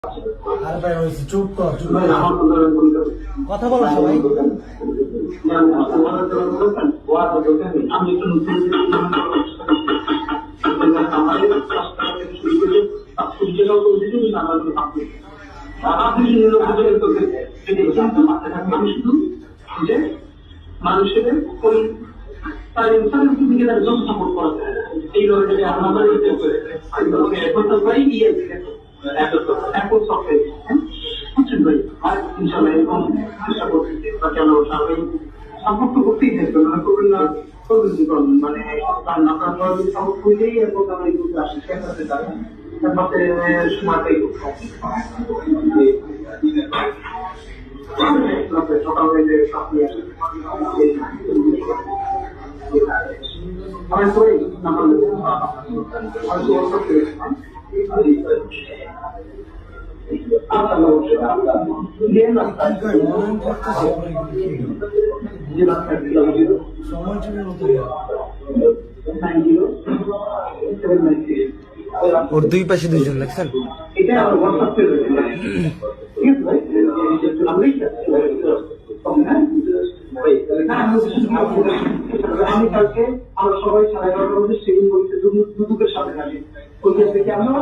আর ভাই হয়েছে চুপ কর চুপ কর কথা বলো সবাই আমি একটু নতুন মানুষের তার ইনসানের দিকে তার জন্য সাপোর্ট করা যায় এই লড়াইটাকে আমাদের এখন তো ভাই ইয়ে এখন সফটওয়্যার বুঝছেন ভাই আর ইনশাল্লাহ এরকম চেষ্টা করতেছি বা কেন সবাই সাপোর্ট তো করতেই থাকবে মানে করবেন না করবেন কি করবেন মানে আপনার সাপোর্ট করলেই এবং আমরা এই গ্রুপে আসি শেয়ার করতে চাই তারপরে সময়টাই সকালে যে আপনি আসেন ওর দুই পাশে দুইজন লাগছেন এটা আমার হোয়াটসঅ্যাপ আমি কালকে আমরা সবাই 11:30 মধ্যে সেদিন বলতে দুদুকের সাথে থাকি ওইখান থেকে আমরা